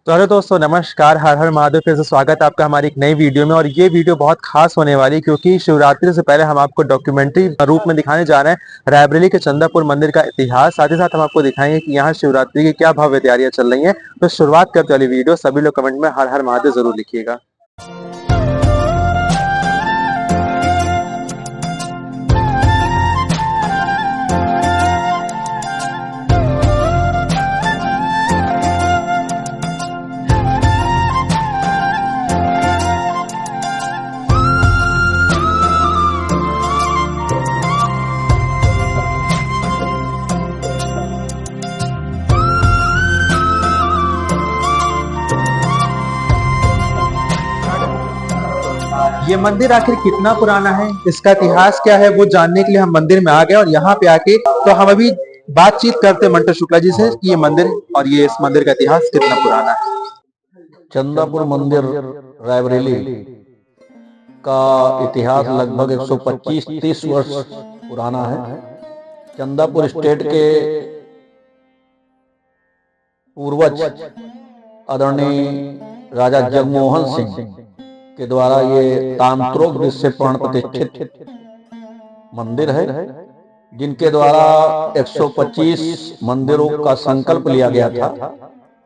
तो हेलो दोस्तों, नमस्कार। हर हर महादेव। फिर से स्वागत है आपका हमारी एक नई वीडियो में। और ये वीडियो बहुत खास होने वाली है क्योंकि शिवरात्रि से पहले हम आपको डॉक्यूमेंट्री रूप में दिखाने जा रहे हैं रायबरेली के चंदापुर मंदिर का इतिहास। साथ ही साथ हम आपको दिखाएंगे कि यहाँ शिवरात्रि की क्या भव्य तैयारियां चल रही हैं। तो शुरुआत करते वाली वीडियो सभी लोग कमेंट में हर हर महादेव जरूर लिखिएगा। ये मंदिर आखिर कितना पुराना है, इसका इतिहास क्या है, वो जानने के लिए हम मंदिर में आ गए। और यहाँ पे आके तो हम अभी बातचीत करते हैं मंटो शुक्ला जी से कि ये मंदिर और ये इस मंदिर का इतिहास कितना पुराना है। चंदापुर मंदिर रायबरेली का इतिहास लगभग 125-30 वर्ष पुराना है। चंदापुर स्टेट के पूर्वज आदरणीय राजा जगमोहन सिंह के द्वारा ये तांत्रोग विश्व प्राण प्रतिष्ठित मंदिर है, जिनके द्वारा 125 मंदिरों का संकल्प लिया गया था।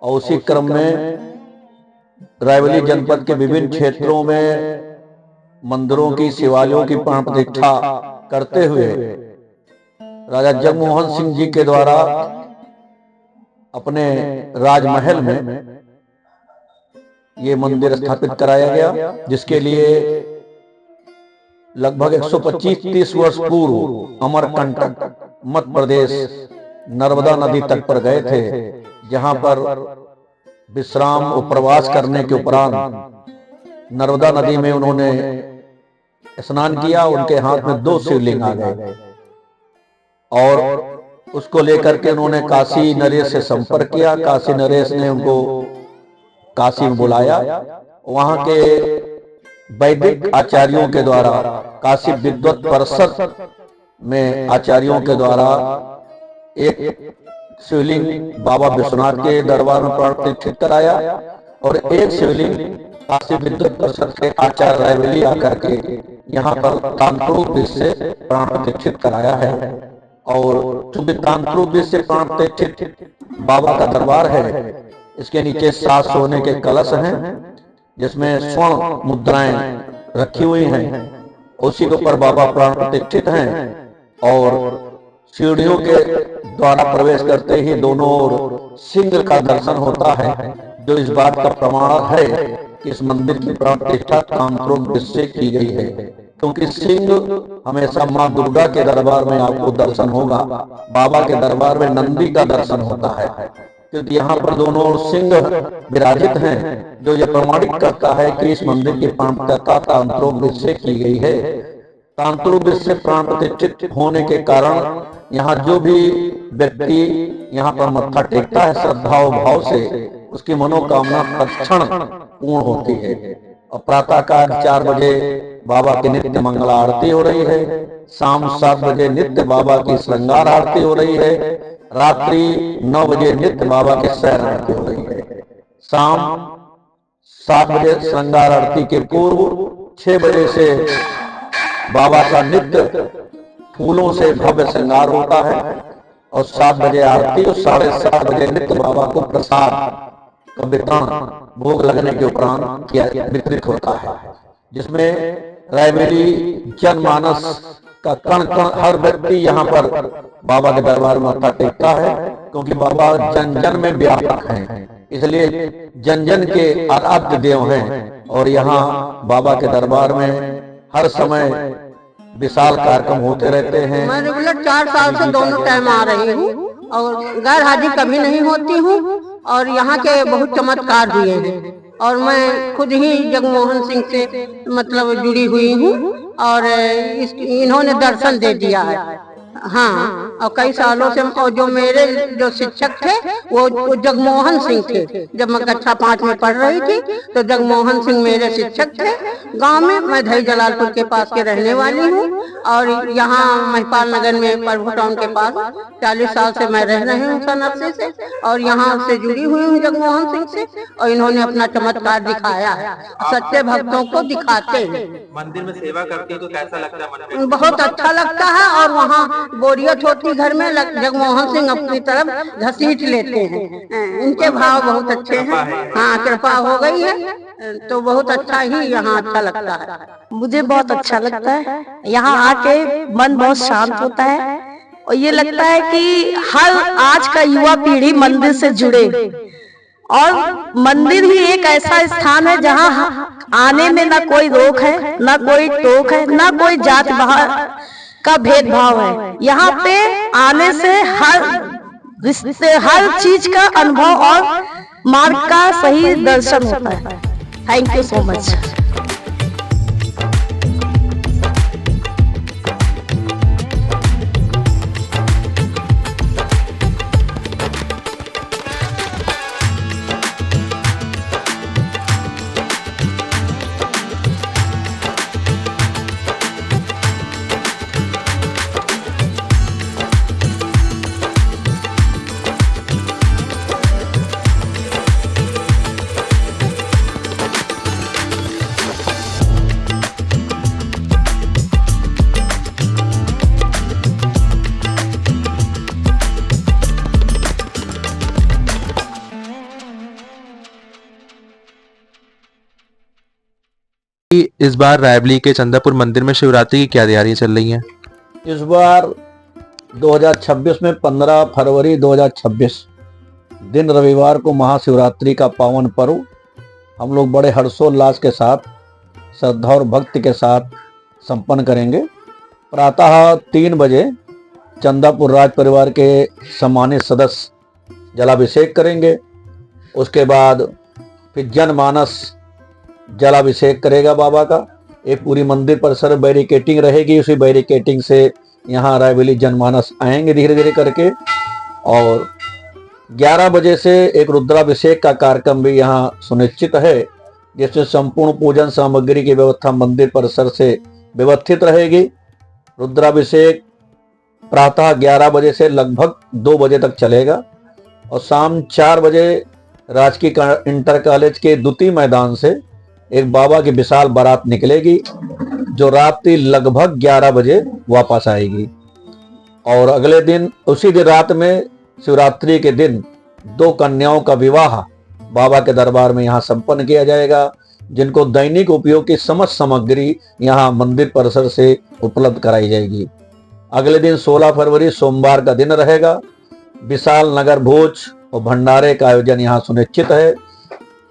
और उसी क्रम में रायबरेली जनपद के विभिन्न क्षेत्रों में मंदिरों की शिवालयों की प्राण प्रतिष्ठा करते हुए राजा जगमोहन सिंह जी के द्वारा अपने राजमहल में ये मंदिर स्थापित कराया गया, जिसके लिए लगभग 125-30 वर्ष पूर्व अमरकंटक मध्य प्रदेश नर्मदा नदी तट पर गए थे, जहां पर विश्राम और प्रवास करने के उपरांत नर्मदा नदी में उन्होंने स्नान किया। उनके हाथ में 2 शिवलिंग आ गए और उसको लेकर के उन्होंने काशी नरेश से संपर्क किया। काशी नरेश ने उनको काशी में बुलाया। वहां के वैदिक आचार्यों के द्वारा, काशी विद्वत परिषद में आचार्यों के द्वारा एक शिवलिंग बाबा विश्वनाथ के दरबार में प्राण प्रतिष्ठित कराया और एक शिवलिंग काशी विद्वत परिषद के आचार्य रायबरेली आकर के यहाँ पर तांत्रिक विधि से प्राण प्रतिष्ठित कराया है। और चूंकि तांत्रिक विधि से प्राण प्रतिष्ठित बाबा का दरबार है, इसके नीचे 7 सोने के कलश हैं, जिसमें स्वर्ण मुद्राएं रखी हुई हैं। उसी के ऊपर बाबा प्राण प्रतिष्ठित हैं और सीढ़ियों के द्वारा प्रवेश करते ही दोनों ओर सिंह का दर्शन होता है, जो इस बात का प्रमाण है कि इस मंदिर की प्राण प्रतिष्ठा तांत्रिक विधि से की गई है। क्योंकि सिंह हमेशा मां दुर्गा के दरबार में आपको दर्शन होगा, बाबा के दरबार में नंदी का दर्शन होता है, क्योंकि यहाँ पर दोनों ओर सिंह विराजित हैं, जो यह प्रमाणित करता है कि इस मंदिर की प्राण प्रतिष्ठा तांत्रिक विधि से की गई है। तांत्रिक विधि से प्राण प्रतिष्ठित होने के कारण यहाँ जो भी व्यक्ति यहाँ पर मत्था टेकता है श्रद्धा और भाव से, उसकी मनोकामना तत्क्षण पूर्ण होती है। और प्रातःकाल 4 बजे बाबा की नित्य मंगला आरती हो रही है, शाम 7 बजे नित्य बाबा की श्रृंगार आरती हो रही है, रात्रि 9 बजे नित्य बाबा के शयन आरती हो रही है। शाम 7 बजे श्रृंगार आरती के पूर्व 6 बजे से बाबा का नित्य फूलों से भव्य श्रृंगार होता है और 7 बजे आरती और 7:30 बजे नित्य बाबा को प्रसाद का वितरण भोग लगने के उपरांत किया वितरित होता है, जिसमें रायबरेली जनमानस का कण कण हर व्यक्ति यहाँ पर बाबा के दरबार में मत्था टेकता है, क्योंकि बाबा जन जन में व्यापक हैं, इसलिए जन जन के आराध्य देव हैं। और यहाँ बाबा के दरबार में हर समय विशाल कार्यक्रम होते रहते हैं। मैं रेगुलर 4 साल से दोनों टाइम आ रही हूँ और गैर हाजिर कभी नहीं होती हूँ। और यहाँ के बहुत चमत्कार दिए हैं और मैं खुद ही जगमोहन सिंह से मतलब जुड़ी हुई हूँ और इन्होंने दर्शन दे दिया है। हाँ, और कई सालों से, और जो मेरे जो शिक्षक थे वो जगमोहन सिंह थे। जब मैं कक्षा 5 में पढ़ रही थी तो जगमोहन सिंह मेरे शिक्षक थे। गांव में मैं धई जलालपुर के पास के रहने वाली हूँ और यहाँ महिपाल नगर में प्रभु टाउन के पास 40 साल से मैं रह रही हूँ सन 80 से, और यहाँ से जुड़ी हुई हूँ जगमोहन सिंह से। और इन्होंने अपना चमत्कार दिखाया है, सच्चे भक्तों को दिखाते हैं। मंदिर में सेवा करती है तो कैसा लगता है मन में? बहुत अच्छा लगता है। और वहाँ बोरियत होती घर में, जगमोहन सिंह अपनी तरफ घसीट लेते हैं। इनके भाव बहुत अच्छे हैं। हाँ, कृपा हो गई है तो बहुत अच्छा ही यहाँ अच्छा लगता है। मुझे बहुत अच्छा लगता है। यहाँ आके मन बहुत शांत होता है और ये लगता है कि हर आज का युवा पीढ़ी मंदिर से जुड़े, और मंदिर ही एक ऐसा स्थान है जहाँ आने में ना कोई रोक है, ना कोई टोक है, ना कोई जात का भेदभाव है। यहाँ पे आने से हर चीज का अनुभव और मार्ग का सही दर्शन होता है। Thank you so much. इस बार रायबरेली के चंदापुर मंदिर में शिवरात्रि की क्या तैयारियां चल रही हैं? इस बार 2026 में 15 फरवरी 2026 दिन रविवार को महाशिवरात्रि का पावन पर्व हम लोग बड़े हर्षोल्लास के साथ, श्रद्धा और भक्ति के साथ संपन्न करेंगे। प्रातः 3 बजे चंदापुर राज परिवार के सम्मानित सदस्य जलाभिषेक करेंगे। उसके बाद फिर जनमानस जलाभिषेक करेगा बाबा का। एक पूरी मंदिर परिसर बैरिकेटिंग रहेगी, उसी बैरिकेटिंग से यहाँ रायबरेली जनमानस आएंगे धीरे धीरे करके। और 11 बजे से एक रुद्राभिषेक का कार्यक्रम भी यहाँ सुनिश्चित है, जिसमें संपूर्ण पूजन सामग्री की व्यवस्था मंदिर परिसर से व्यवस्थित रहेगी। रुद्राभिषेक प्रातः 11 बजे से लगभग 2 बजे तक चलेगा और शाम 4 बजे राजकीय इंटर कॉलेज के द्वितीय मैदान से एक बाबा की विशाल बारात निकलेगी, जो रात्रि लगभग 11 बजे वापस आएगी। और अगले दिन उसी दिन रात में शिवरात्रि के दिन 2 कन्याओं का विवाह बाबा के दरबार में यहाँ संपन्न किया जाएगा, जिनको दैनिक उपयोग की समस्त सामग्री यहाँ मंदिर परिसर से उपलब्ध कराई जाएगी। अगले दिन 16 फरवरी सोमवार का दिन रहेगा। विशाल नगर भोज और भंडारे का आयोजन यहाँ सुनिश्चित है।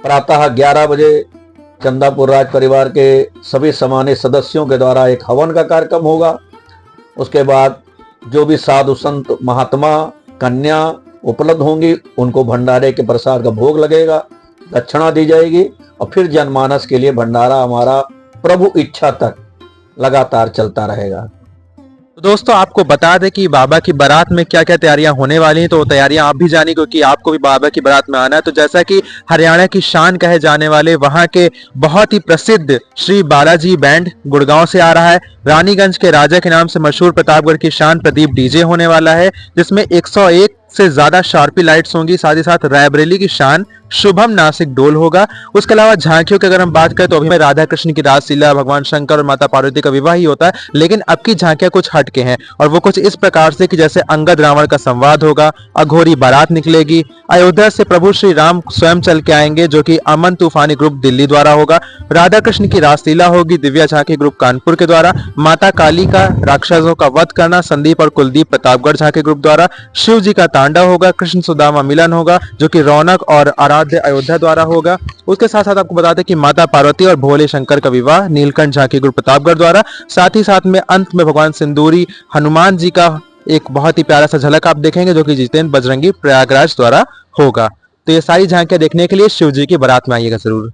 प्रातः 11 बजे चंदापुर राज परिवार के सभी सम्मानित सदस्यों के द्वारा एक हवन का कार्यक्रम होगा। उसके बाद जो भी साधु संत महात्मा कन्या उपलब्ध होंगी, उनको भंडारे के प्रसाद का भोग लगेगा, दक्षिणा दी जाएगी और फिर जनमानस के लिए भंडारा हमारा प्रभु इच्छा तक लगातार चलता रहेगा। तो दोस्तों आपको बता दें कि बाबा की बारात में क्या क्या तैयारियां होने वाली हैं, तो वो तैयारियां आप भी जानिए क्योंकि आपको भी बाबा की बारात में आना है। तो जैसा कि हरियाणा की शान कहे जाने वाले वहां के बहुत ही प्रसिद्ध श्री बालाजी बैंड गुड़गांव से आ रहा है। रानीगंज के राजा के नाम से मशहूर प्रतापगढ़ की शान प्रदीप डीजे होने वाला है, जिसमें 101 से ज्यादा शार्पी लाइट्स होंगी। साथ ही साथ रायबरेली की शान शुभम नासिक डोल होगा। उसके अलावा झांकियों की अगर हम बात करें तो अभी में राधा कृष्ण की रासलीला, भगवान शंकर और माता पार्वती का विवाह ही होता है, लेकिन अब की झांकियां कुछ हटके हैं और वो कुछ इस प्रकार से कि जैसे अंगद रावण का संवाद होगा, अघोरी बारात निकलेगी, अयोध्या से प्रभु श्री राम स्वयं चल के आएंगे जो कि अमन तूफानी ग्रुप दिल्ली द्वारा होगा, राधा कृष्ण की रासलीला होगी दिव्या झांकी ग्रुप कानपुर के द्वारा, माता काली का राक्षसों का वध करना संदीप और कुलदीप प्रतापगढ़ झांकी ग्रुप द्वारा, शिव जी का तांडव होगा, कृष्ण सुदामा मिलन होगा जो कि रौनक और आराध्य अयोध्या द्वारा होगा। उसके साथ साथ आपको बता दें कि माता पार्वती और भोले शंकर का विवाह नीलकंठ झांकी ग्रुप प्रतापगढ़ द्वारा। साथ ही साथ में अंत में भगवान सिंदूरी हनुमान जी का एक बहुत ही प्यारा सा झलक आप देखेंगे जो कि जितेंद्र बजरंगी प्रयागराज द्वारा होगा। तो ये सारी झांकियां देखने के लिए शिव जी की बारात में आइएगा जरूर।